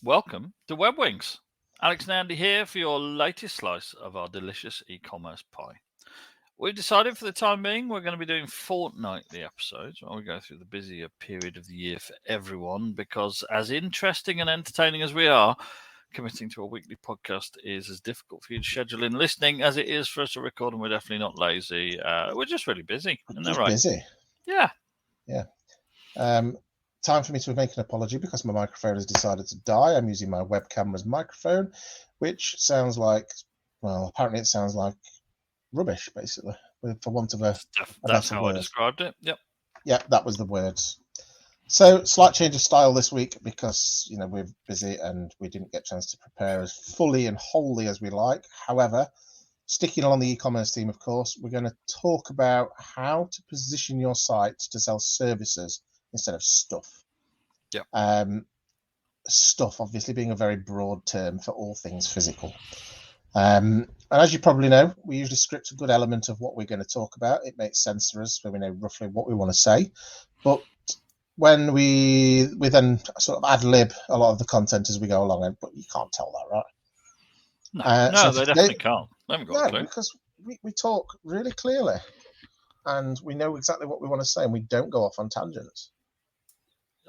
Welcome to WebWings. Alex and Andy here for your latest slice of our delicious e-commerce pie. We've decided for the time being we're going to be doing fortnightly episodes while we go through the busier period of the year for everyone, because as interesting and entertaining as we are, committing to a weekly podcast is as difficult for you to schedule in listening as it is for us to record, and we're definitely not lazy. We're just really busy. Isn't that right? Busy. Yeah. Time for me to make an apology because my microphone has decided to die. I'm using my web camera's microphone, which sounds like, well, apparently it sounds like rubbish, basically, for want of a That's better how word. I described it. Yep. Yeah, that was the words. So, slight change of style this week because, we're busy and we didn't get a chance to prepare as fully and wholly as we like. However, sticking along the e-commerce theme, of course, we're going to talk about how to position your site to sell services instead of stuff. Yeah. Stuff, obviously, being a very broad term for all things physical. And as you probably know, we usually script a good element of what we're going to talk about. It makes sense for us when we know roughly what we want to say. But when we then sort of ad-lib a lot of the content as we go along, but you can't tell that, right? No, they definitely can't. They haven't got a clue. Because we talk really clearly and we know exactly what we want to say and we don't go off on tangents.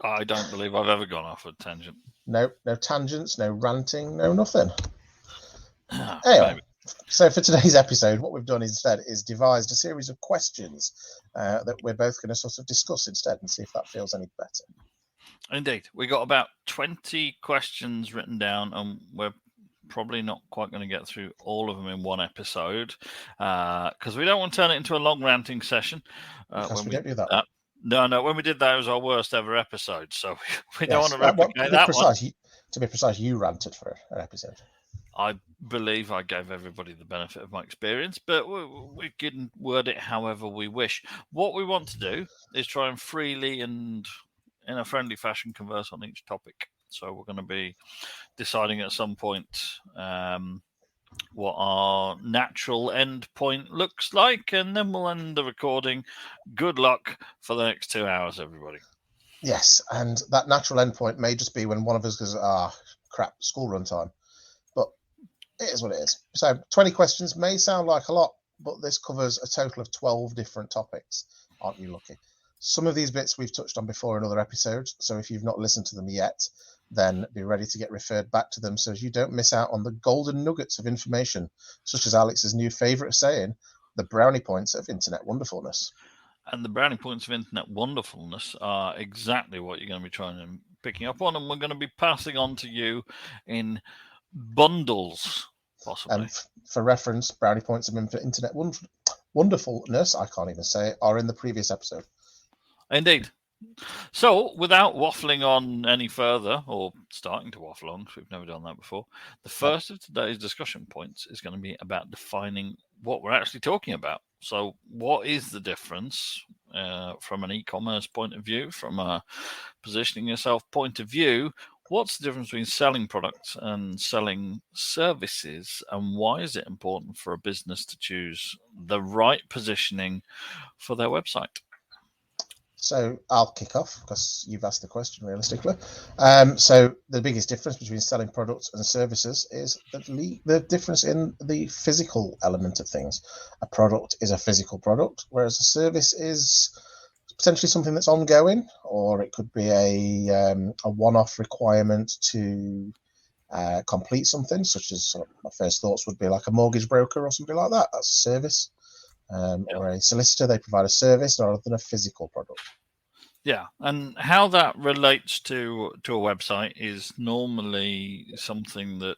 I don't believe I've ever gone off a tangent. No tangents, no ranting, no nothing. Anyway, so for today's episode, what we've done instead is devised a series of questions that we're both going to sort of discuss instead and see if that feels any better. Indeed. We got about 20 questions written down, and we're probably not quite going to get through all of them in one episode because we don't want to turn it into a long ranting session. Because we don't do that. No. When we did that, it was our worst ever episode, so we don't want to replicate that one. To be precise, you ranted for an episode. I believe I gave everybody the benefit of my experience, but we can word it however we wish. What we want to do is try and freely and in a friendly fashion converse on each topic. So we're going to be deciding at some point what our natural end point looks like, and then we'll end the recording. Good luck for the next 2 hours, everybody. Yes, and that natural end point may just be when one of us goes, crap, school run time. But it is what it is. So 20 questions may sound like a lot, but this covers a total of 12 different topics. Aren't you lucky? Some of these bits we've touched on before in other episodes, so if you've not listened to them yet, then be ready to get referred back to them so you don't miss out on the golden nuggets of information, such as Alex's new favourite saying, the brownie points of internet wonderfulness. And the brownie points of internet wonderfulness are exactly what you're going to be trying and picking up on, and we're going to be passing on to you in bundles, possibly. And for reference, brownie points of internet wonderfulness, I can't even say it, are in the previous episode. Indeed. So, without waffling on any further, or starting to waffle on, because we've never done that before, the first of today's discussion points is going to be about defining what we're actually talking about. So, what is the difference from an e-commerce point of view, from a positioning yourself point of view? What's the difference between selling products and selling services, and why is it important for a business to choose the right positioning for their website? So I'll kick off because you've asked the question realistically. So the biggest difference between selling products and services is the difference in the physical element of things. A product is a physical product, whereas a service is potentially something that's ongoing, or it could be a one-off requirement to complete something, such as my first thoughts would be like a mortgage broker or something like that. That's a service. Or a solicitor, they provide a service rather than a physical product. Yeah, and how that relates to a website is normally something that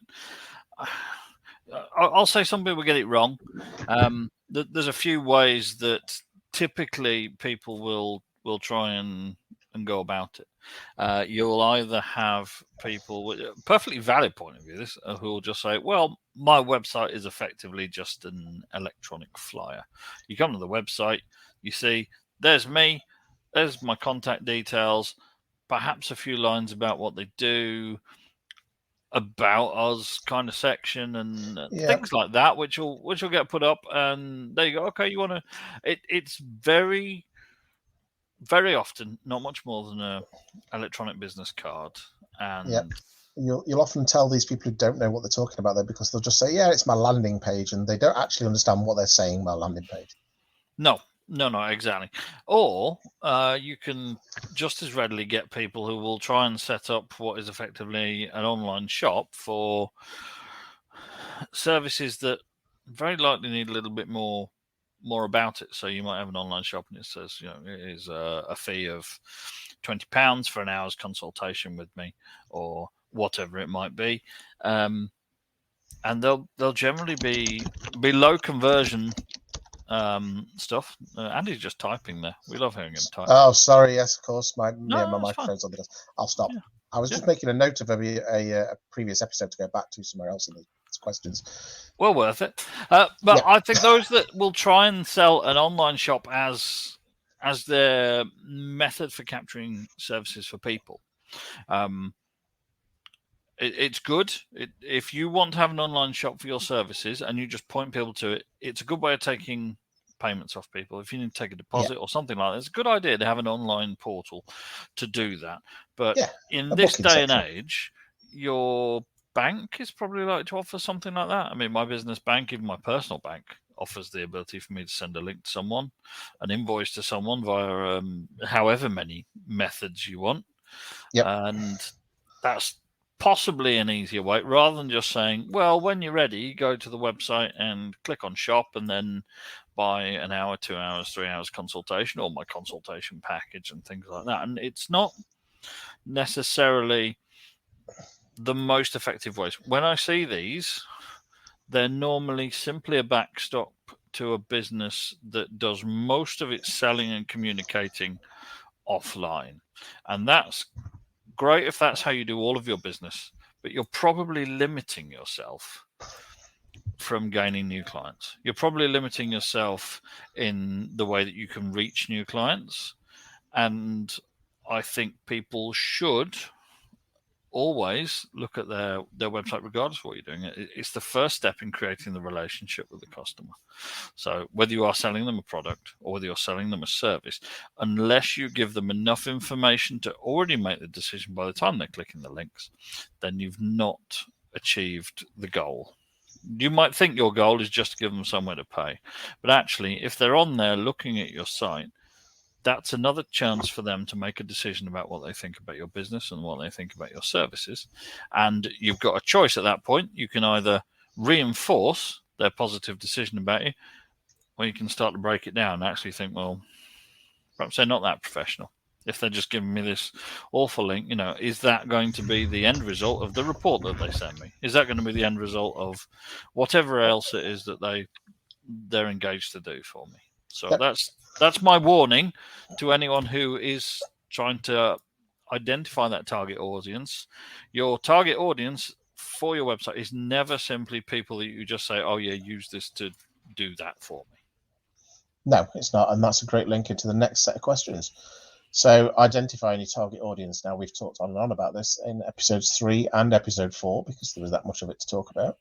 I'll say some people get it wrong. There's a few ways that typically people will try and go about it. You'll either have people with a perfectly valid point of view who will just say, well, my website is effectively just an electronic flyer. You come to the website, you see, there's me, there's my contact details, perhaps a few lines about what they do, about us kind of section and things like that, which will get put up, and there you go. Okay, you want to? It's very, very often not much more than a electronic business card, and you'll often tell these people who don't know what they're talking about, though, because they'll just say, "Yeah, it's my landing page," and they don't actually understand what they're saying by landing page. No, exactly. Or you can just as readily get people who will try and set up what is effectively an online shop for services that very likely need a little bit more about it. So you might have an online shop and it says, it is a fee of £20 for an hour's consultation with me, or whatever it might be. And they'll generally be low conversion stuff. Andy's just typing there. We love hearing him type. Oh, sorry. Yes, of course. My microphone's on the desk. I'll stop. Yeah. I was just making a note of a previous episode to go back to somewhere else in the questions. Well worth it. But yeah. I think those that will try and sell an online shop as their method for capturing services for people, it's good. If you want to have an online shop for your services and you just point people to it, it's a good way of taking payments off people. If you need to take a deposit or something like that, it's a good idea to have an online portal to do that. But in this day and age, your bank is probably likely to offer something like that. I mean, my business bank, even my personal bank, offers the ability for me to send a link to someone, an invoice to someone via however many methods you want. And that's possibly an easier way, rather than just saying, well, when you're ready, go to the website and click on shop and then buy an hour, 2 hours, 3 hours consultation, or my consultation package and things like that. And it's not necessarily the most effective ways. When I see these, they're normally simply a backstop to a business that does most of its selling and communicating offline. And that's great if that's how you do all of your business, but you're probably limiting yourself from gaining new clients. You're probably limiting yourself in the way that you can reach new clients. And I think people should always look at their website regardless of what you're doing. It's the first step in creating the relationship with the customer. So whether you are selling them a product or whether you're selling them a service, unless you give them enough information to already make the decision by the time they're clicking the links, then you've not achieved the goal. You might think your goal is just to give them somewhere to pay, but actually if they're on there looking at your site, that's another chance for them to make a decision about what they think about your business and what they think about your services. And you've got a choice at that point. You can either reinforce their positive decision about you, or you can start to break it down and actually think, well, perhaps they're not that professional. If they're just giving me this awful link, is that going to be the end result of the report that they send me? Is that going to be the end result of whatever else it is that they're engaged to do for me? So that's my warning to anyone who is trying to identify that target audience. Your target audience for your website is never simply people that you just say, oh yeah, use this to do that for me. No, it's not. And that's a great link into the next set of questions. So identifying your target audience. Now, we've talked on and on about this in episodes 3 and episode 4 because there was that much of it to talk about.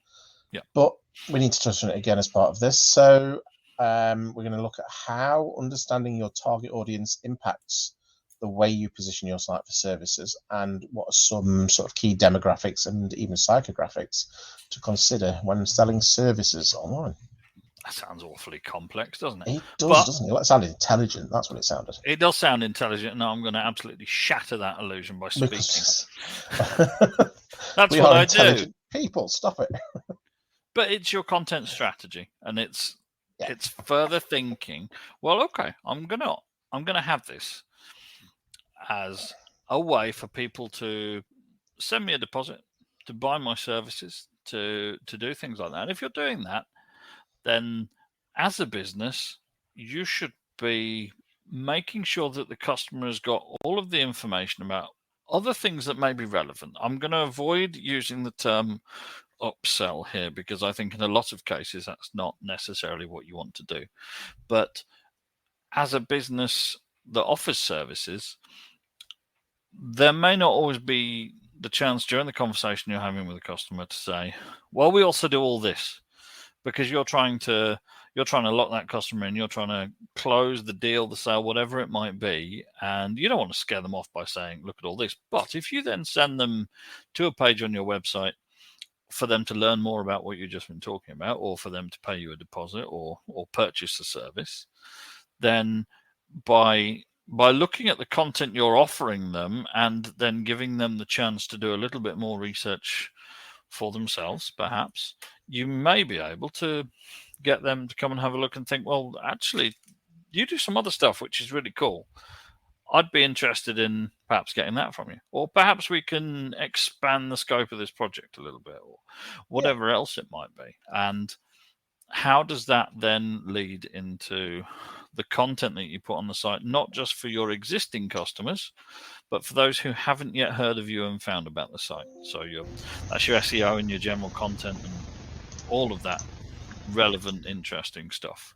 Yeah. But we need to touch on it again as part of this. So we're going to look at how understanding your target audience impacts the way you position your site for services, and what are some sort of key demographics and even psychographics to consider when selling services online. That sounds awfully complex, doesn't it? It does, doesn't it? It sounds intelligent. That's what it sounded. It does sound intelligent, and I'm going to absolutely shatter that illusion by speaking. That's what I do. People, stop it. But it's your content strategy, and it's further thinking. Well, okay, I'm gonna have this as a way for people to send me a deposit, to buy my services, to do things like that. And if you're doing that, then as a business, you should be making sure that the customer has got all of the information about other things that may be relevant. I'm going to avoid using the term upsell here because I think in a lot of cases that's not necessarily what you want to do. But as a business that offers services, there may not always be the chance during the conversation you're having with a customer to say, well, we also do all this, because you're trying to you're trying to lock that customer in, you're trying to close the deal, the sale, whatever it might be, and you don't want to scare them off by saying, look at all this. But if you then send them to a page on your website for them to learn more about what you've just been talking about, or for them to pay you a deposit or purchase the service, then by looking at the content you're offering them and then giving them the chance to do a little bit more research for themselves, perhaps, you may be able to get them to come and have a look and think, well, actually, you do some other stuff which is really cool. I'd be interested in perhaps getting that from you. Or perhaps we can expand the scope of this project a little bit, or whatever else it might be. And how does that then lead into the content that you put on the site, not just for your existing customers, but for those who haven't yet heard of you and found about the site? So that's your SEO and your general content and all of that relevant, interesting stuff,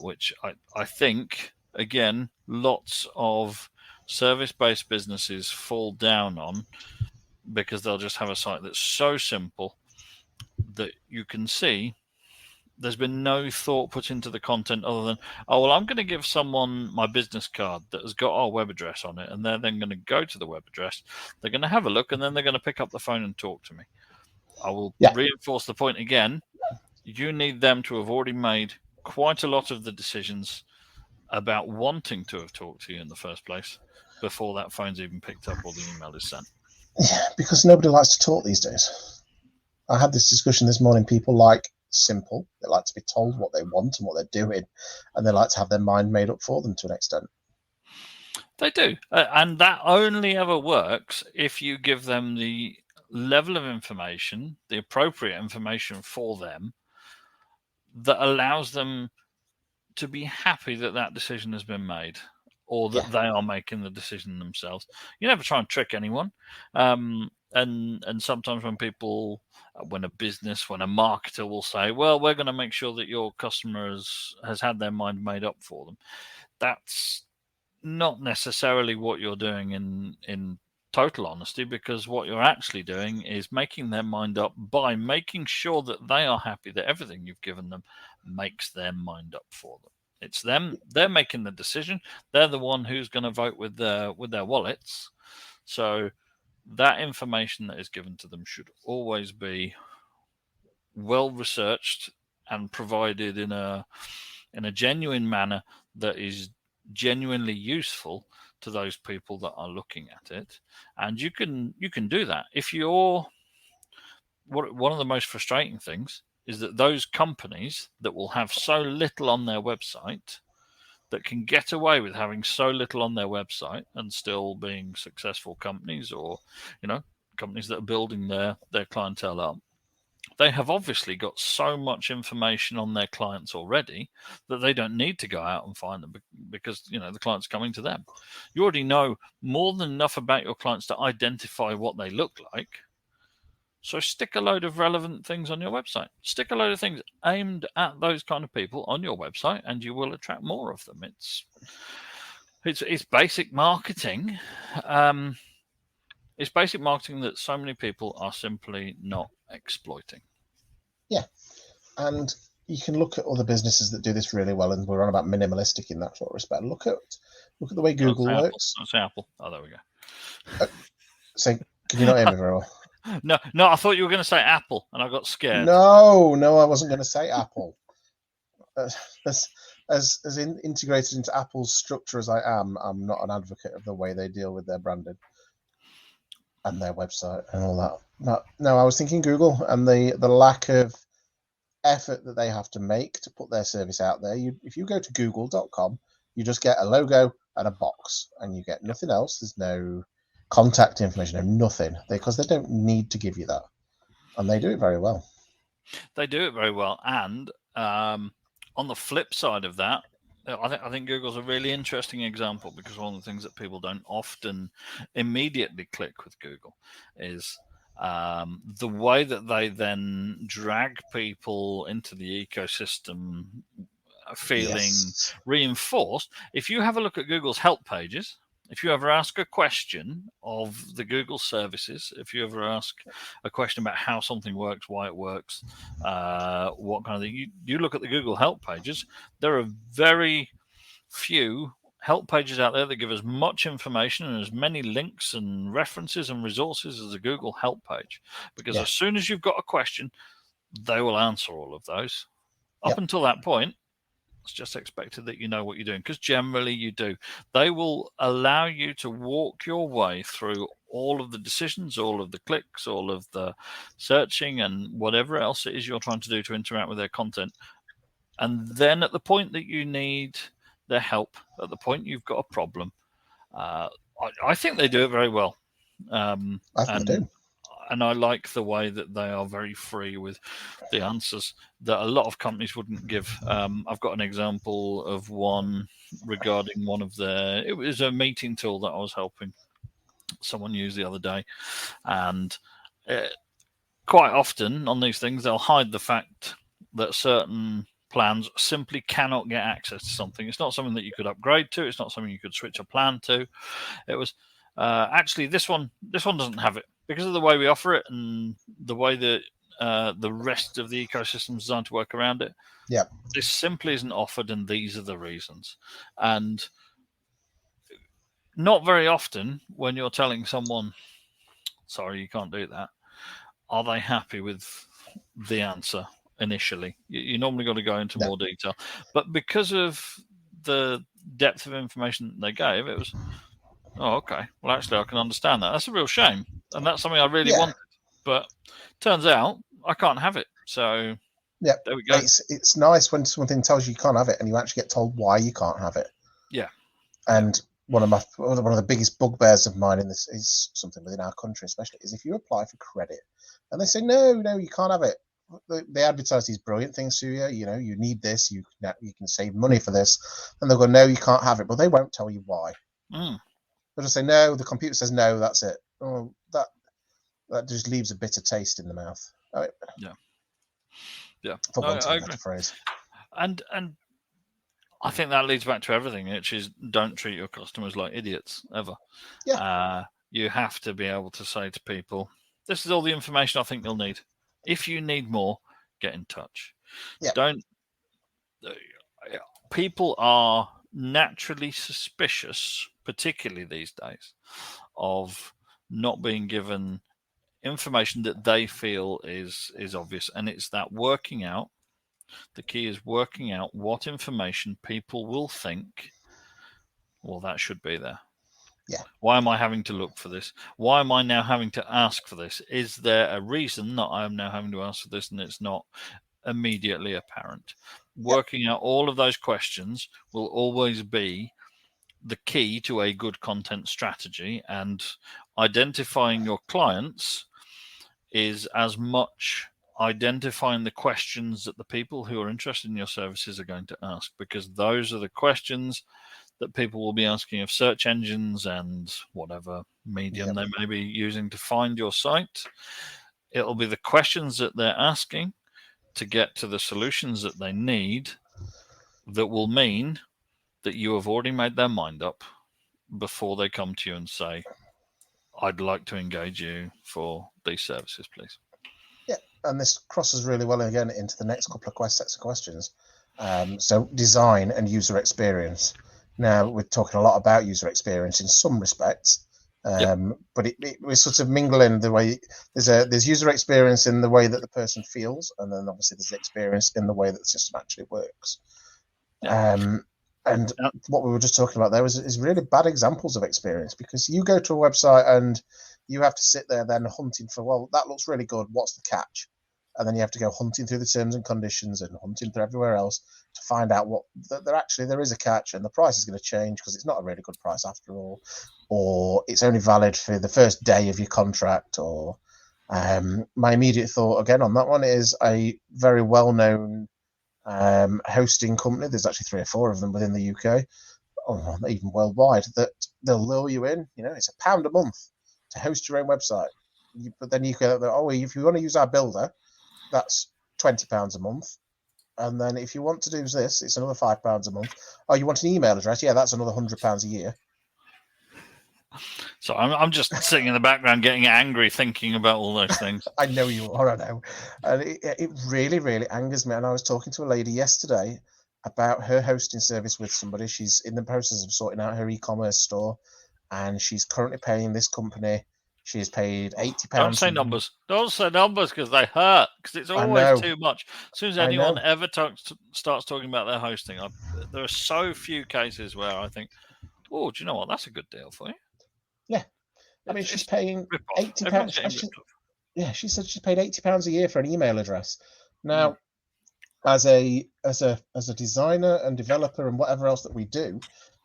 which I think, again, lots of service-based businesses fall down on, because they'll just have a site that's so simple that you can see there's been no thought put into the content other than, oh, well, I'm going to give someone my business card that has got our web address on it, and they're then going to go to the web address, they're going to have a look, and then they're going to pick up the phone and talk to me. I will reinforce the point again. You need them to have already made quite a lot of the decisions about wanting to have talked to you in the first place before that phone's even picked up or the email is sent. Yeah, because nobody likes to talk these days. I had this discussion this morning. People like simple. They like to be told what they want and what they're doing, and they like to have their mind made up for them to an extent. They do. And that only ever works if you give them the level of information, the appropriate information for them, that allows them to be happy that that decision has been made, or that they are making the decision themselves. You never try and trick anyone. And sometimes when a business, when a marketer will say, well, we're going to make sure that your customer has had their mind made up for them, that's not necessarily what you're doing in total honesty, because what you're actually doing is making their mind up by making sure that they are happy that everything you've given them makes their mind up for them. It's them. They're making the decision. They're the one who's going to vote with their wallets. So that information that is given to them should always be well researched and provided in a genuine manner that is genuinely useful to those people that are looking at it. And you can do that. If you're one of the most frustrating things is that those companies that will have so little on their website, that can get away with having so little on their website and still being successful companies, or companies that are building their clientele up, they have obviously got so much information on their clients already that they don't need to go out and find them, because the client's coming to them. You already know more than enough about your clients to identify what they look like. So stick a load of relevant things on your website. Stick a load of things aimed at those kind of people on your website, and you will attract more of them. It's basic marketing. It's basic marketing that so many people are simply not exploiting. Yeah, and you can look at other businesses that do this really well, and we're on about minimalistic in that sort of respect. Look at the way Google works. That's Apple. Oh, there we go. So can you not hear me very well? No, I thought you were going to say Apple, and I got scared. No, I wasn't going to say Apple. As integrated into Apple's structure as I am, I'm not an advocate of the way they deal with their branding and their website and all that. No, I was thinking Google and the lack of effort that they have to make to put their service out there. If you go to google.com, you just get a logo and a box, and you get nothing else. There's no contact information, no nothing, because they don't need to give you that, and they do it very well. They do it very well, and on the flip side of that, I think Google's a really interesting example, because one of the things that people don't often immediately click with Google is the way that they then drag people into the ecosystem feeling reinforced. If you have a look at Google's help pages, If you ever ask a question of the Google services, if you ever ask a question about how something works, why it works, what kind of thing, you look at the Google help pages, there are very few help pages out there that give as much information and as many links and references and resources as a Google help page. Because as soon as you've got a question, they will answer all of those. Up until that point, it's just expected that you know what you're doing, because generally you do. They will allow you to walk your way through all of the decisions, all of the clicks, all of the searching, and whatever else it is you're trying to do to interact with their content. And then at the point that you need their help, at the point you've got a problem, I think they do it very well. I think they do. And I like the way that they are very free with the answers that a lot of companies wouldn't give. I've got an example of one regarding one of their. It was a meeting tool that I was helping someone use the other day, and quite often on these things they'll hide the fact that certain plans simply cannot get access to something. It's not something that you could upgrade to. It's not something you could switch a plan to. It was actually this one doesn't have it, because of the way we offer it and the way that the rest of the ecosystem is designed to work around it. Yeah, this simply isn't offered, and these are the reasons. And not very often when you're telling someone, sorry, you can't do that, are they happy with the answer initially. You normally got to go into more detail. But because of the depth of information they gave, it was, oh, okay. Well, actually, I can understand that. That's a real shame. And that's something I really wanted. But turns out I can't have it. So there we go. It's nice when something tells you can't have it and you actually get told why you can't have it. Yeah. And one of the biggest bugbears of mine in this is something within our country, especially, is if you apply for credit and they say, no, you can't have it. They advertise these brilliant things to you. You know, you need this. You can save money for this. And they'll go, no, you can't have it. But they won't tell you why. They'll just say, no, the computer says no, that's it. Oh, that just leaves a bitter taste in the mouth. Yeah. For want of a better phrase. And I think that leads back to everything, which is don't treat your customers like idiots, ever. Yeah. You have to be able to say to people, this is all the information I think you'll need. If you need more, get in touch. Yeah. People are naturally suspicious, particularly these days, of not being given information that they feel is obvious. And it's that working out. The key is working out what information people will think, well, that should be there. Yeah. Why am I having to look for this? Why am I now having to ask for this? Is there a reason that I am now having to ask for this and it's not immediately apparent? Working out all of those questions will always be the key to a good content strategy, and identifying your clients is as much identifying the questions that the people who are interested in your services are going to ask, because those are the questions that people will be asking of search engines and whatever medium they may be using to find your site. It'll be the questions that they're asking to get to the solutions that they need that will mean that you have already made their mind up before they come to you and say, I'd like to engage you for these services, please. Yeah, and this crosses really well again into the next couple of sets of questions. So design and user experience. Now, we're talking a lot about user experience in some respects, but we're sort of mingling the way there's user experience in the way that the person feels, and then obviously there's experience in the way that the system actually works. And what we were just talking about there is really bad examples of experience, because you go to a website and you have to sit there then hunting for, well, that looks really good, what's the catch? And then you have to go hunting through the terms and conditions and hunting through everywhere else to find out what there is a catch, and the price is going to change because it's not a really good price after all, or it's only valid for the first day of your contract. Or my immediate thought again on that one is a very well-known hosting company. There's actually 3 or 4 of them within the UK, or even worldwide, that they'll lure you in. You know, it's £1 a month to host your own website. But then you go, oh, if you want to use our builder, that's £20 a month. And then if you want to do this, it's another £5 a month. Oh, you want an email address? Yeah, that's another £100 a year. So I'm just sitting in the background getting angry thinking about all those things. I know you are, I know. And it really, really angers me. And I was talking to a lady yesterday about her hosting service with somebody. She's in the process of sorting out her e-commerce store, and she's currently paying this company. She is paid £80. Don't say numbers. Don't say numbers because they hurt. Because it's always too much. As soon as anyone ever starts talking about their hosting, there are so few cases where I think, oh, do you know what? That's a good deal for you. Yeah. I mean, she's paying £80. Yeah, she said she paid £80 a year for an email address. Now, as a designer and developer and whatever else that we do,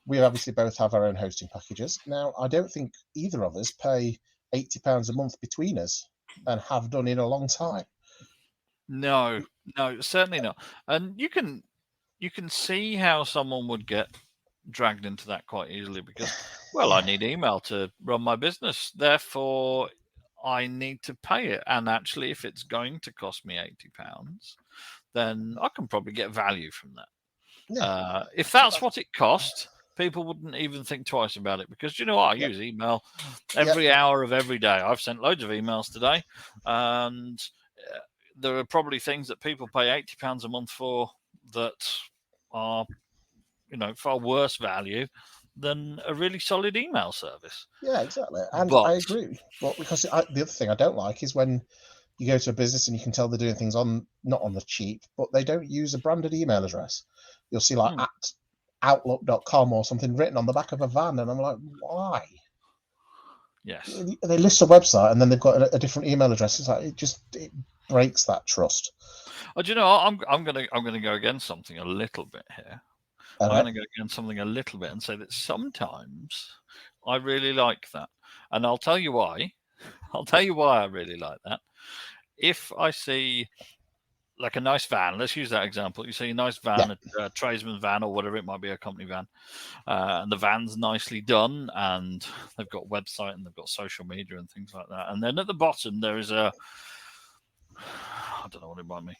we obviously both have our own hosting packages. Now, I don't think either of us pay £80 a month between us, and have done in a long time. No, certainly not. And you can see how someone would get dragged into that quite easily because, well, I need email to run my business, therefore I need to pay it. And actually, if it's going to cost me £80, then I can probably get value from that. Yeah. If that's what it cost, people wouldn't even think twice about it because, you know what, I use email every hour of every day. I've sent loads of emails today, and there are probably things that people pay £80 a month for that are, far worse value than a really solid email service. Yeah, exactly. And I agree. Well, because the other thing I don't like is when you go to a business and you can tell they're doing things not on the cheap, but they don't use a branded email address. You'll see at outlook.com or something written on the back of a van, and I'm like, why? Yes. They list a website and then they've got a different email address. It's like it breaks that trust. Oh, do you know what? I'm gonna go against something a little bit here. I'm going to go against something a little bit and say that sometimes I really like that, and I'll tell you why. I'll tell you why I really like that. If I see like a nice van, let's use that example. You see a nice van, a tradesman's van or whatever it might be, a company van, and the van's nicely done, and they've got a website and they've got social media and things like that. And then at the bottom there is I don't know what it might be,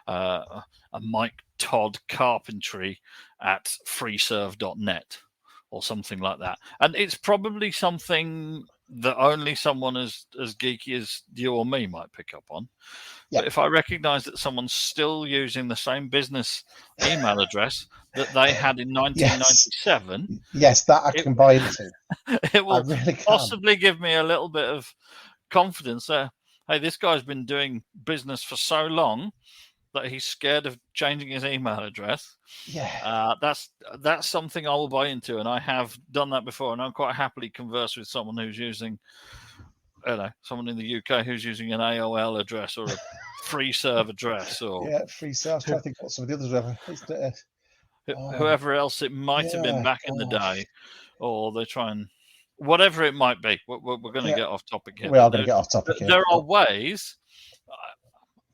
a Mike Todd Carpentry at freeserve.net or something like that. And it's probably something that only someone as geeky as you or me might pick up on. Yeah. But if I recognize that someone's still using the same business email address that they had in 1997, yes, that I can buy into. It will possibly give me a little bit of confidence there. Hey, this guy's been doing business for so long that he's scared of changing his email address. Yeah, that's something I will buy into, and I have done that before. And I'm quite happily converse with someone who's using, someone in the UK who's using an AOL address or a FreeServe address, or FreeServe. I'm trying to think what some of the others are. Whoever else it might have been back in the day, or they try and. Whatever it might be, we're going to get off topic here. We are going to get off topic here. There are ways,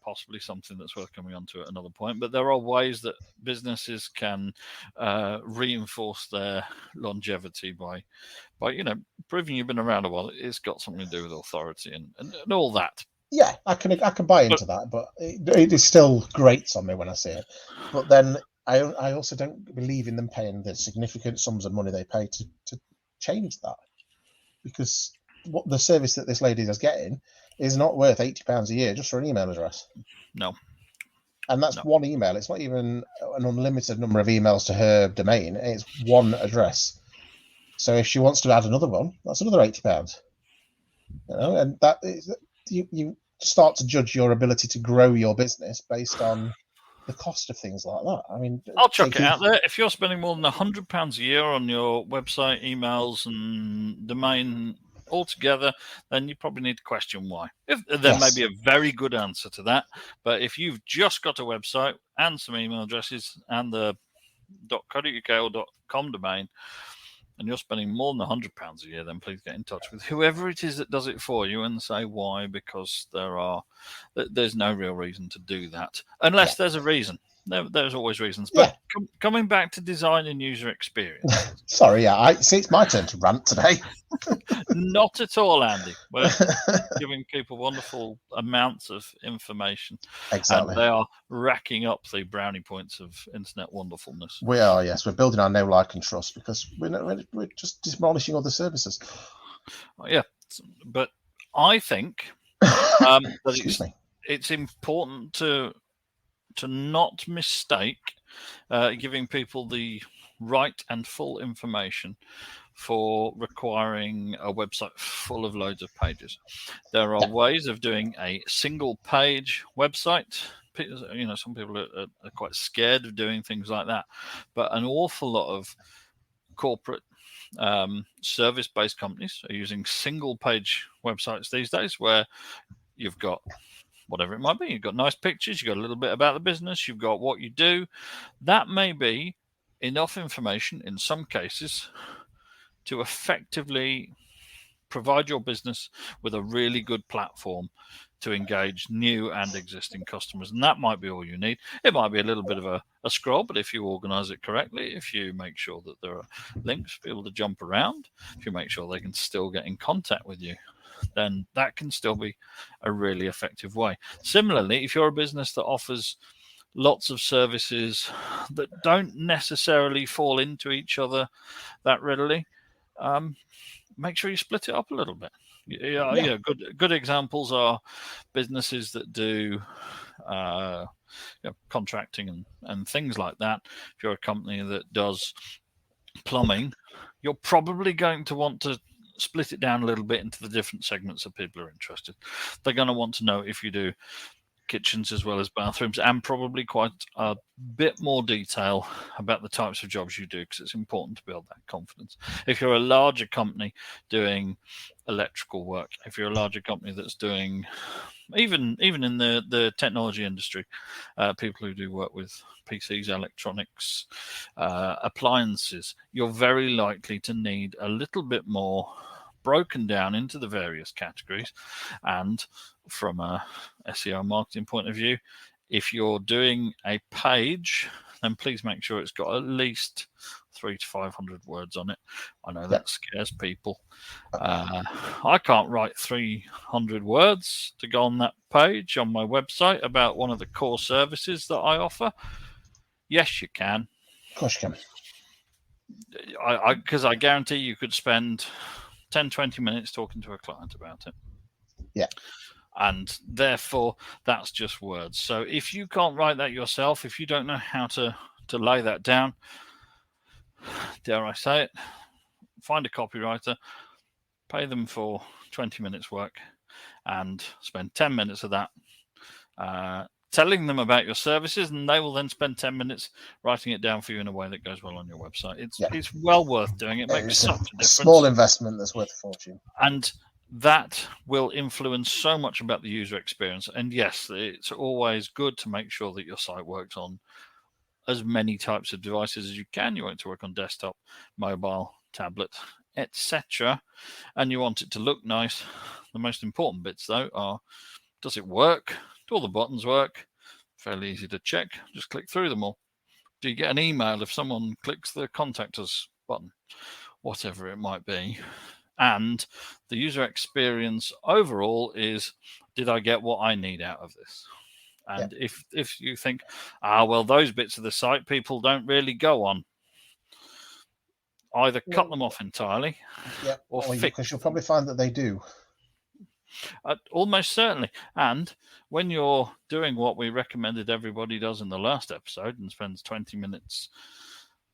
possibly something that's worth coming on to at another point, but there are ways that businesses can reinforce their longevity by proving you've been around a while. It's got something to do with authority and all that. Yeah, I can buy into that, but it still grates on me when I see it. But then I also don't believe in them paying the significant sums of money they pay to change that. Because what the service that this lady is getting is not worth £80 a year just for an email address. No. And that's one email. It's not even an unlimited number of emails to her domain. It's one address. So if she wants to add another one, that's another £80. And that is, you start to judge your ability to grow your business based on the cost of things like that. I mean, I'll chuck it out there. If you're spending more than £100 a year on your website, emails, and domain altogether, then you probably need to question why. There may be a very good answer to that, but if you've just got a website and some email addresses and the .co.uk or .com domain, and you're spending more than £100 a year, then please get in touch with whoever it is that does it for you and say why, because there's no real reason to do that unless there's a reason. there's always reasons. But coming back to design and user experience. Sorry, I see it's my turn to rant today. Not at all, Andy. We're giving people wonderful amounts of information. Exactly. And they are racking up the brownie points of internet wonderfulness. We are, yes. We're building our know, like, and trust because we're just demolishing other services. Yeah, but I think that it's important to not mistake giving people the right and full information for requiring a website full of loads of pages. There are ways of doing a single page website. You know, some people are quite scared of doing things like that, but an awful lot of corporate service-based companies are using single-page websites these days, where you've got whatever it might be. You've got nice pictures. You've got a little bit about the business. You've got what you do. That may be enough information in some cases to effectively provide your business with a really good platform to engage new and existing customers. And that might be all you need. It might be a little bit of a scroll, but if you organize it correctly, if you make sure that there are links for people to jump around, if you make sure they can still get in contact with you, then that can still be a really effective way. Similarly, if you're a business that offers lots of services that don't necessarily fall into each other that readily, make sure you split it up a little bit. Good examples are businesses that do contracting and things like that. If you're a company that does plumbing, you're probably going to want to split it down a little bit into the different segments that people are interested. They're going to want to know if you do kitchens as well as bathrooms, and probably quite a bit more detail about the types of jobs you do, because it's important to build that confidence. If you're a larger company doing electrical work, if you're a larger company that's doing even in the technology industry, people who do work with PCs, electronics, appliances, you're very likely to need a little bit more broken down into the various categories. And from a SEO marketing point of view, if you're doing a page, then please make sure it's got at least 300 to 500 words on it. I know that scares people. I can't write 300 words to go on that page on my website about one of the core services that I offer. Yes, you can. Of course you can. Because I guarantee you could spend 10, 20 minutes talking to a client about it. Yeah. And therefore, that's just words. So if you can't write that yourself, if you don't know how to lay that down, dare I say it, find a copywriter, pay them for 20 minutes work, and spend 10 minutes of that telling them about your services, and they will then spend 10 minutes writing it down for you in a way that goes well on your website. It's well worth doing. It makes such a difference. Small investment that's worth a fortune. And that will influence so much about the user experience. And yes, it's always good to make sure that your site works on as many types of devices as you can. You want it to work on desktop, mobile, tablet, etc. And you want it to look nice. The most important bits, though, are: does it work? Do all the buttons work? Fairly easy to check. Just click through them all. Do you get an email if someone clicks the contact us button? Whatever it might be. And the user experience overall is, did I get what I need out of this? And if you think, well, those bits of the site people don't really go on, either cut them off entirely or fix them. Because you'll probably find that they do. Almost certainly. And when you're doing what we recommended everybody does in the last episode and spends 20 minutes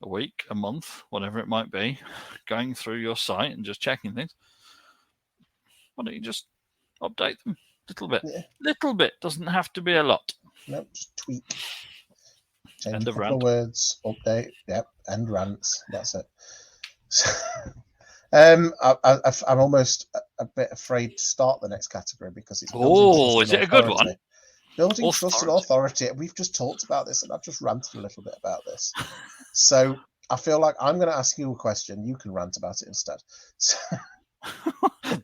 a week, a month, whatever it might be, going through your site and just checking things, why don't you just update them a little bit? Little bit. Doesn't have to be a lot. Nope, just tweak. Change a couple of words, update, end rants. That's it. I'm almost a bit afraid to start the next category because it's is it a good one? Building trust and authority. We've just talked about this, and I've just ranted a little bit about this. So I feel like I'm going to ask you a question. You can rant about it instead. So,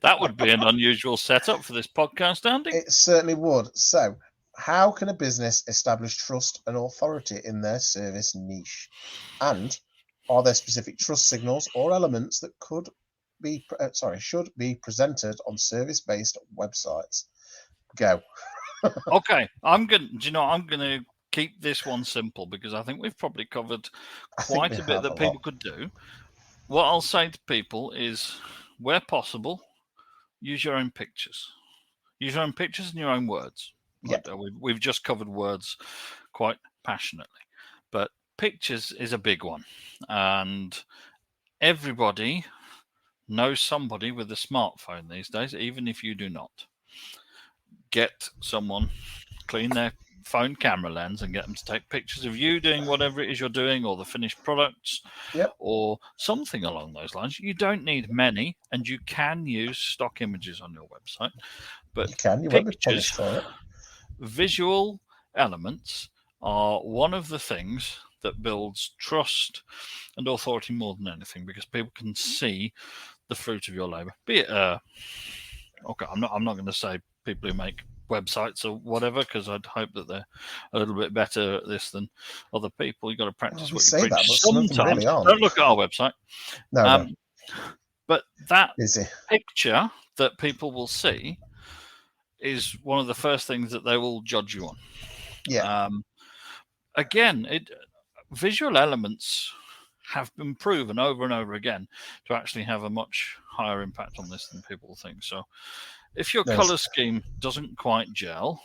that would be an unusual setup for this podcast, Andy. It certainly would. So, how can a business establish trust and authority in their service niche? And are there specific trust signals or elements that should be presented on service-based websites? Go. Okay, I'm gonna keep this one simple because I think we've probably covered quite a bit that people could do. What I'll say to people is, where possible, use your own pictures. Use your own pictures and your own words. Yeah. We've just covered words quite passionately, but pictures is a big one, and everybody knows somebody with a smartphone these days, even if you do not. Get someone, clean their phone camera lens and get them to take pictures of you doing whatever it is you're doing, or the finished products, or something along those lines. You don't need many, and you can use stock images on your website, but you won't be punished for it. Visual elements are one of the things that builds trust and authority more than anything, because people can see the fruit of your labor. Be it okay, I'm not going to say people who make websites or whatever, because I'd hope that they're a little bit better at this than other people. You've got to practice what you preach. Sometimes really don't look at our website. No. But that picture that people will see is one of the first things that they will judge you on. Yeah. Again, visual elements have been proven over and over again to actually have a much higher impact on this than people think. So if your color scheme doesn't quite gel,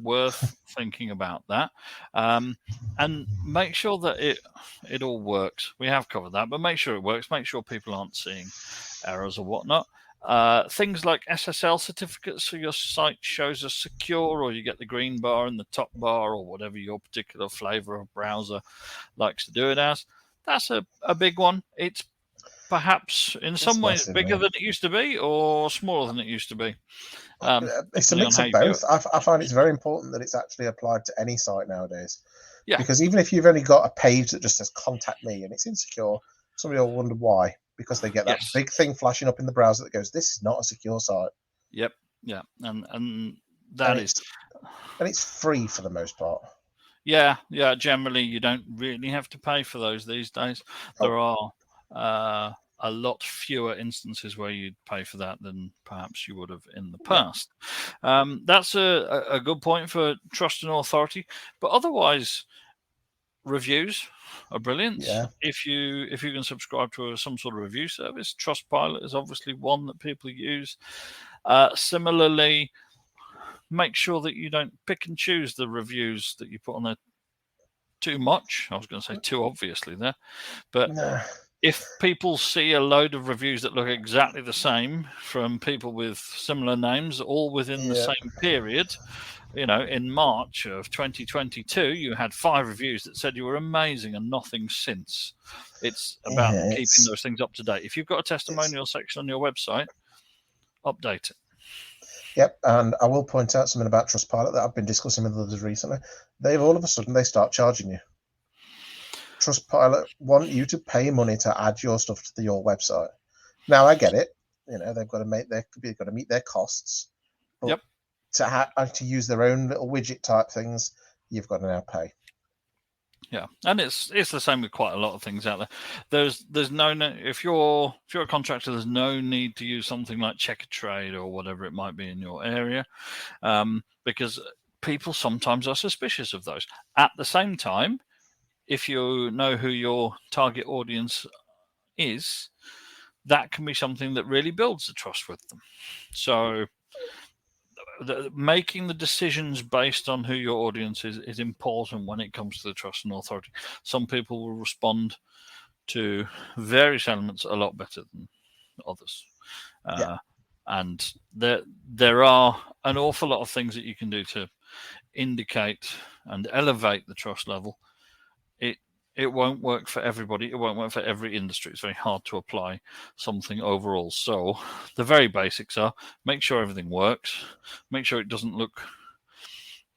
worth thinking about that. And make sure that it all works. We have covered that, but make sure it works. Make sure people aren't seeing errors or whatnot. Things like SSL certificates, so your site shows as secure, or you get the green bar in the top bar, or whatever your particular flavor of browser likes to do it as. That's a big one. It's perhaps in some ways bigger than it used to be, or smaller than it used to be. It's a mix of both. I find it's very important that it's actually applied to any site nowadays. Yeah. Because even if you've only got a page that just says contact me and it's insecure, somebody will wonder why. Because they get that big thing flashing up in the browser that goes, this is not a secure site. Yep. Yeah. And it's free for the most part. Yeah. Generally, you don't really have to pay for those these days. There are a lot fewer instances where you'd pay for that than perhaps you would have in the past. That's a good point for trust and authority. But otherwise, reviews are brilliant. Yeah. If you can subscribe to some sort of review service, Trustpilot is obviously one that people use. Similarly, make sure that you don't pick and choose the reviews that you put on there too much. I was going to say too obviously there, but if people see a load of reviews that look exactly the same from people with similar names, all within the same period, in March of 2022, you had 5 reviews that said you were amazing and nothing since. It's about keeping those things up to date. If you've got a testimonial section on your website, update it. Yep, and I will point out something about Trustpilot that I've been discussing with others recently. They've all of a sudden, they start charging you. Trustpilot want you to pay money to add your stuff to your website. Now, I get it. They've got to meet their costs. But to use their own little widget type things, you've got to now pay. Yeah, and it's the same with quite a lot of things out there. There's no if you're a contractor, there's no need to use something like Checkatrade or whatever it might be in your area, because people sometimes are suspicious of those. At the same time, if you know who your target audience is, that can be something that really builds the trust with them. So making the decisions based on who your audience is important when it comes to the trust and authority. Some people will respond to various elements a lot better than others. And there are an awful lot of things that you can do to indicate and elevate the trust level. It won't work for everybody. It won't work for every industry. It's very hard to apply something overall. So the very basics are make sure everything works. Make sure it doesn't look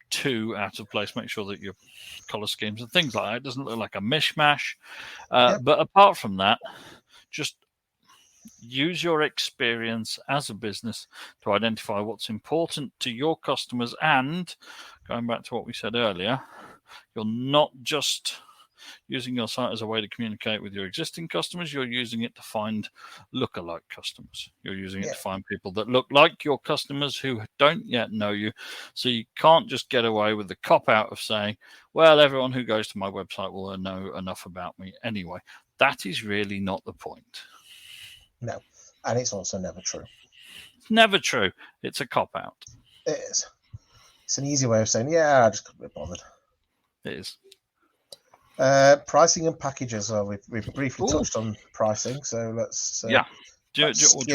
too out of place. Make sure that your color schemes and things like that doesn't look like a mishmash. But apart from that, just Use your experience as a business to identify what's important to your customers. And going back to what we said earlier, you're not just using your site as a way to communicate with your existing customers. You're using it to find lookalike customers. You're using it to find people that look like your customers who don't yet know you. So you can't just get away with the cop-out of saying, well, everyone who goes to my website will know enough about me anyway. That is really not the point. No, and it's also never true. It's never true. It's a cop-out. It is. It's an easy way of saying, yeah, I just couldn't be bothered. It is. Pricing and packages. We've briefly touched on pricing, so let's. Do you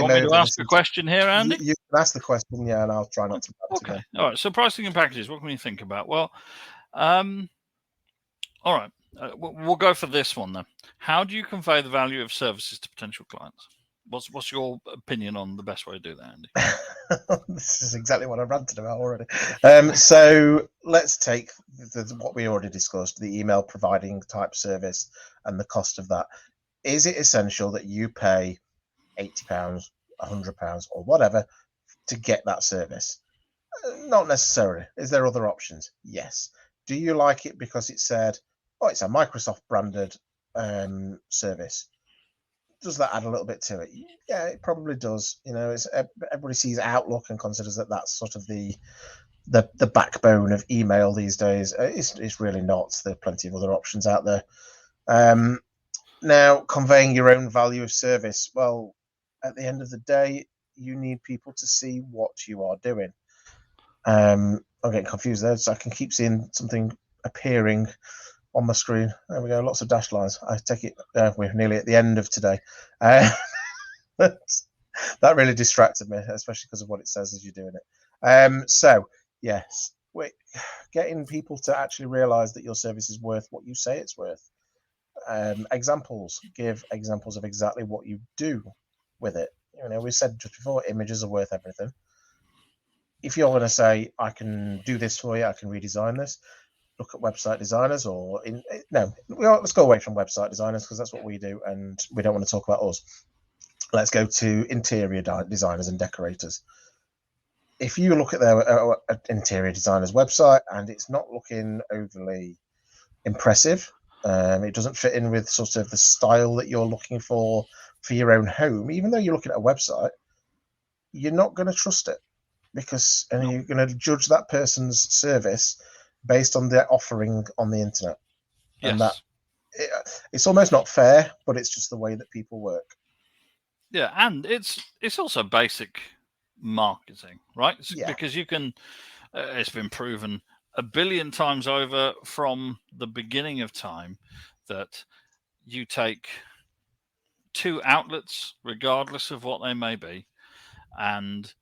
want me to ask a question here, Andy? You can ask the question, and I'll try not to. Okay. All right. So pricing and packages. What can we think about? Well, all right. We'll go for this one then. How do you convey the value of services to potential clients? What's your opinion on the best way to do that, Andy? This is exactly what I ranted about already. So let's take what we already discussed, the email providing type service and the cost of that. Is it essential that you pay £80, £100 or whatever to get that service? Not necessarily. Is there other options? Yes. Do you like it because it said, oh, it's a Microsoft branded service? Does that add a little bit to it? Yeah, it probably does. Everybody sees Outlook and considers that that's sort of the backbone of email these days. It's really not. There are plenty of other options out there. Now, conveying your own value of service. Well, at the end of the day, you need people to see what you are doing. I'm getting confused there, so I can keep seeing something appearing on my screen. There we go. Lots of dashed lines. I take it we're nearly at the end of today. That really distracted me, especially because of what it says as you're doing it. So yes, we're getting people to actually realize that your service is worth what you say it's worth. Examples. Give examples of exactly what you do with it. We said just before, images are worth everything. If you're going to say, I can do this for you, I can redesign this, look at website designers let's go away from website designers because that's what we do and we don't want to talk about us. Let's go to interior designers and decorators. If you look at their interior designer's website and it's not looking overly impressive, it doesn't fit in with sort of the style that you're looking for your own home, even though you're looking at a website, you're not going to trust it because you're going to judge that person's service based on their offering on the internet. Yes. And that it's almost not fair, but it's just the way that people work. Yeah, and it's also basic marketing, right? Yeah. Because you can, it's been proven a billion times over from the beginning of time that you take two outlets, regardless of what they may be, and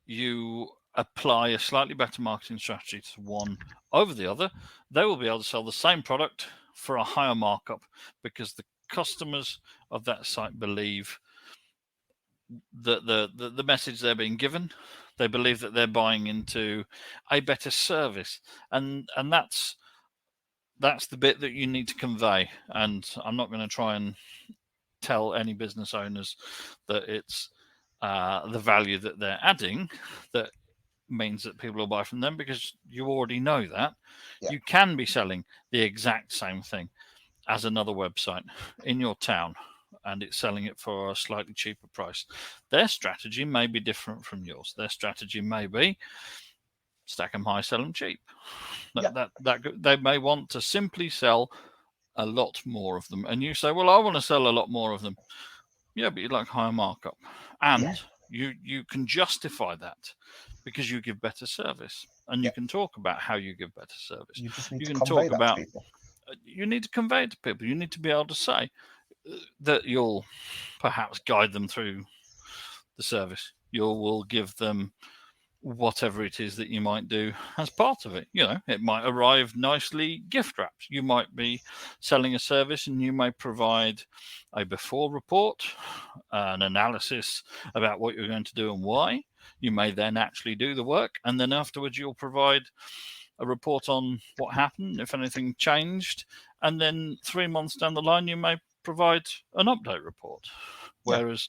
you apply a slightly better marketing strategy to one over the other, they will be able to sell the same product for a higher markup because the customers of that site believe that the message they're being given, they believe that they're buying into a better service, and that's the bit that you need to convey. And I'm not going to try and tell any business owners that it's the value that they're adding that means that people will buy from them, because you already know that. Yeah. You can be selling the exact same thing as another website in your town and it's selling it for a slightly cheaper price. Their strategy may be different from yours. Their strategy may be stack them high, sell them cheap. That they may want to simply sell a lot more of them, and you say, well, I want to sell a lot more of them. Yeah, but you'd like higher markup, and you can justify that because you give better service, and you can talk about how you give better service. You just need you to can convey talk that about to people. You need to convey it to people. You need to be able to say that you'll perhaps guide them through the service. You will give them whatever it is that you might do as part of it. It might arrive nicely gift wrapped. You might be selling a service and you may provide a before report, an analysis about what you're going to do and why. You may then actually do the work, and then afterwards you'll provide a report on what happened, if anything changed, and then 3 months down the line you may provide an update report. whereas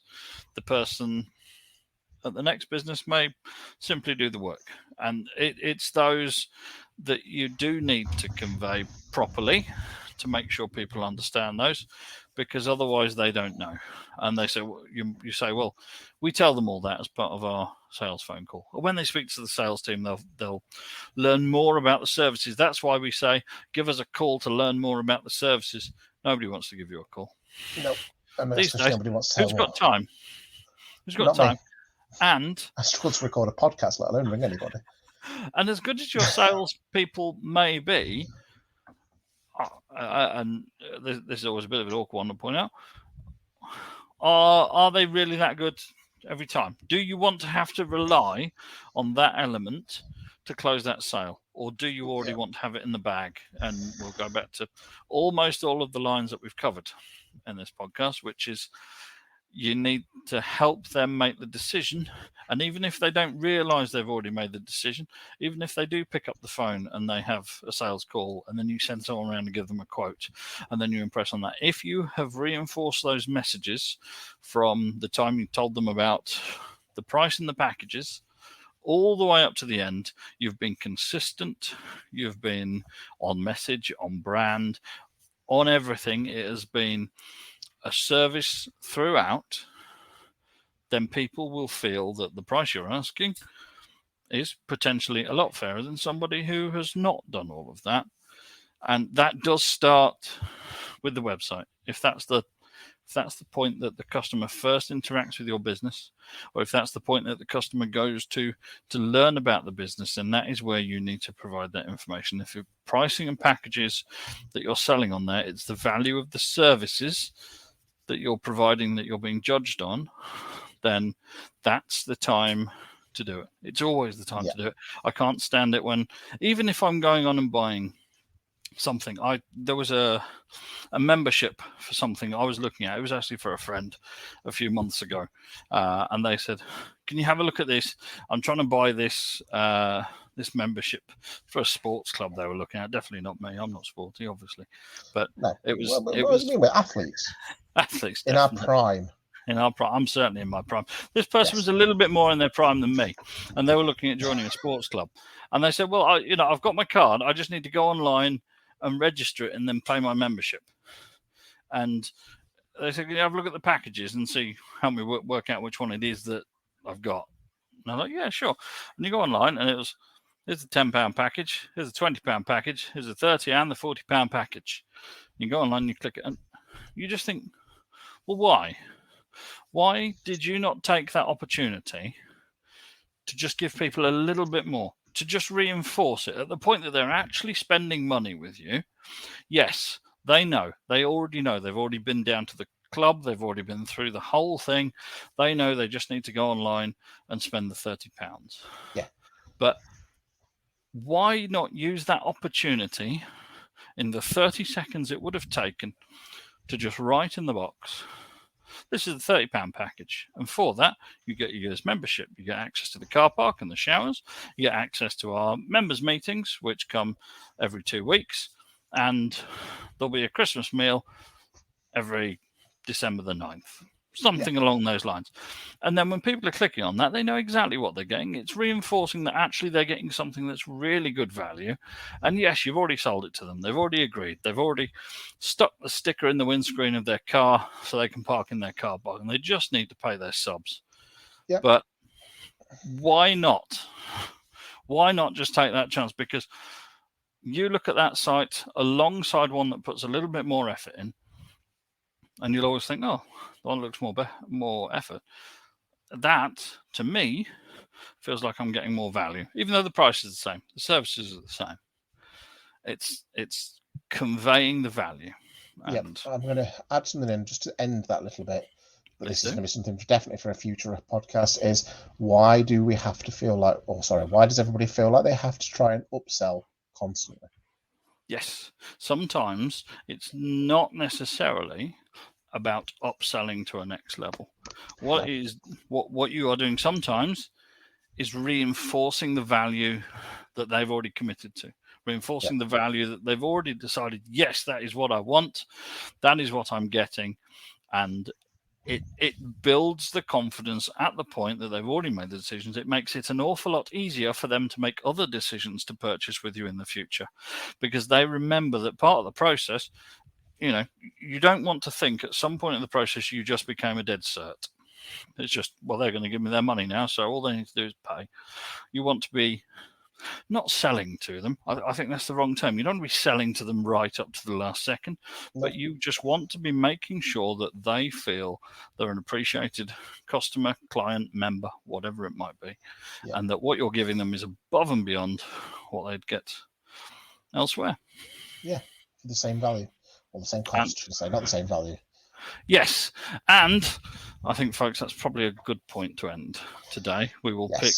the person at the next business may simply do the work. And it's those that you do need to convey properly to make sure people understand those, because otherwise they don't know. And they say, you say, well, we tell them all that as part of our sales phone call. Or when they speak to the sales team, they'll learn more about the services. That's why we say, give us a call to learn more about the services. Nobody wants to give you a call. Nope. I mean, These days, nobody wants to tell who's got time? Who's got time? And I struggle to record a podcast, let alone ring anybody. And as good as your salespeople may be, and this is always a bit of an awkward one to point out, are they really that good every time? Do you want to have to rely on that element to close that sale? Or do you already want to have it in the bag? And we'll go back to almost all of the lines that we've covered in this podcast, which is you need to help them make the decision. And even if they don't realize they've already made the decision, even if they do pick up the phone and they have a sales call and then you send someone around to give them a quote and then you impress on that, if you have reinforced those messages from the time you told them about the price and the packages all the way up to the end, you've been consistent, you've been on message, on brand, on everything. It has been a service throughout, then people will feel that the price you're asking is potentially a lot fairer than somebody who has not done all of that. And that does start with the website. If that's the point that the customer first interacts with your business, or if that's the point that the customer goes to learn about the business, then that is where you need to provide that information. If you're pricing and packages that you're selling on there, it's the value of the services that you're providing that you're being judged on, then that's the time to do it. It's always the time to do it. I can't stand it when, even if I'm going on and buying something, there was a membership for something I was looking at. It was actually for a friend a few months ago, and they said, can you have a look at this? I'm trying to buy this this membership for a sports club they were looking at. Definitely not me. I'm not sporty, obviously, but no. it was. What do you mean? We're athletes. Athletes in definitely. our prime. In our prime. I'm certainly in my prime. This person was a little bit more in their prime than me, and they were looking at joining a sports club. And they said, well, I've got my card. I just need to go online and register it and then pay my membership. And they said, can you have a look at the packages and see, help me work out which one it is that I've got? And I'm like, yeah, sure. And you go online and here's a £10 package, here's a £20 package, here's a £30 and the £40 package. You go online and you click it and you just think, well, why? Why did you not take that opportunity to just give people a little bit more, to just reinforce it at the point that they're actually spending money with you? Yes, they know. They already know. They've already been down to the club. They've already been through the whole thing. They know they just need to go online and spend the £30. Yeah. But why not use that opportunity in the 30 seconds it would have taken to just write in the box, this is the £30 package. And for that, you get your year's membership. You get access to the car park and the showers. You get access to our members' meetings, which come every 2 weeks. And there'll be a Christmas meal every December the 9th. Something along those lines. And then when people are clicking on that, they know exactly what they're getting. It's reinforcing that actually they're getting something that's really good value. And yes, you've already sold it to them. They've already agreed. They've already stuck the sticker in the windscreen of their car so they can park in their car park. And they just need to pay their subs. Yep. But why not? Why not just take that chance? Because you look at that site alongside one that puts a little bit more effort in, and you'll always think, oh, the one looks more effort. That, to me, feels like I'm getting more value, even though the price is the same. The services are the same. It's conveying the value. And I'm going to add something in just to end that little bit. But this is going to be something definitely for a future podcast, is why do we have to feel like, why does everybody feel like they have to try and upsell constantly? Yes. Sometimes it's not necessarily about upselling to a next level. What you are doing sometimes is reinforcing the value that they've already committed to, reinforcing the value that they've already decided, yes, that is what I want, that is what I'm getting, and it builds the confidence at the point that they've already made the decisions. It makes it an awful lot easier for them to make other decisions to purchase with you in the future, because they remember that part of the process, you don't want to think at some point in the process you just became a dead cert. It's just, well, they're going to give me their money now, so all they need to do is pay. You want to be not selling to them. I think that's the wrong term. You don't want to be selling to them right up to the last second, but you just want to be making sure that they feel they're an appreciated customer, client, member, whatever it might be, and that what you're giving them is above and beyond what they'd get elsewhere. Yeah, for the same value, or the same cost, should I say, not the same value. Yes, and I think, folks, that's probably a good point to end today. We will pick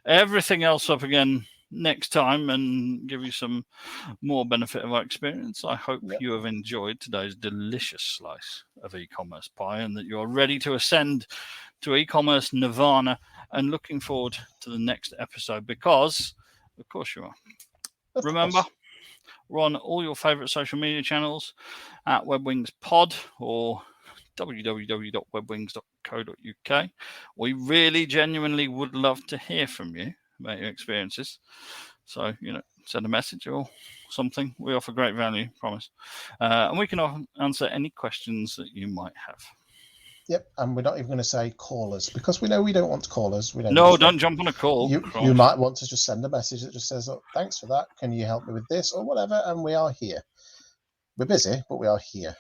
everything else up again next time and give you some more benefit of our experience. I hope you have enjoyed today's delicious slice of e-commerce pie, and that you're ready to ascend to e-commerce nirvana and looking forward to the next episode, because of course you are. Remember, we're on all your favorite social media channels at WebWings Pod or www.webwings.co.uk. We really genuinely would love to hear from you about your experiences. So, send a message or something. We offer great value, promise. And we can answer any questions that you might have. Yep, and we're not even going to say callers, because we know we don't want callers. No, don't jump on a call. You might want to just send a message that just says, oh, thanks for that. Can you help me with this or whatever? And we are here. We're busy, but we are here.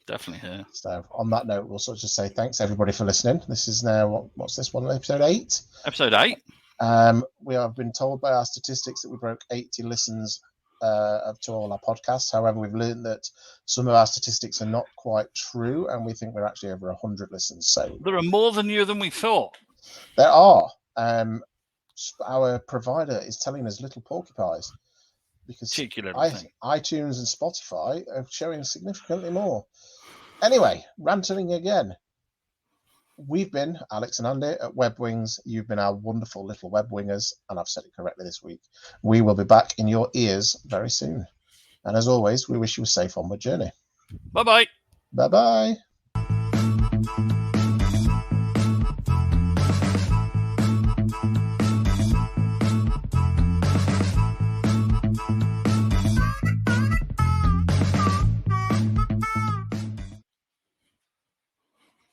Definitely here. So on that note, we'll sort of just say thanks everybody for listening. This is now, what's this one, episode 8? Episode 8. We have been told by our statistics that we broke 80 listens to all our podcasts. However, we've learned that some of our statistics are not quite true, and we think we're actually over 100 listens. So there are more than we thought. There are. Our provider is telling us little porcupines, because iTunes and Spotify are showing significantly more. Anyway, ranting again. We've been Alex and Andy at WebWings. You've been our wonderful little WebWingers, and I've said it correctly this week. We will be back in your ears very soon. And as always, we wish you a safe onward journey. Bye-bye. Bye-bye.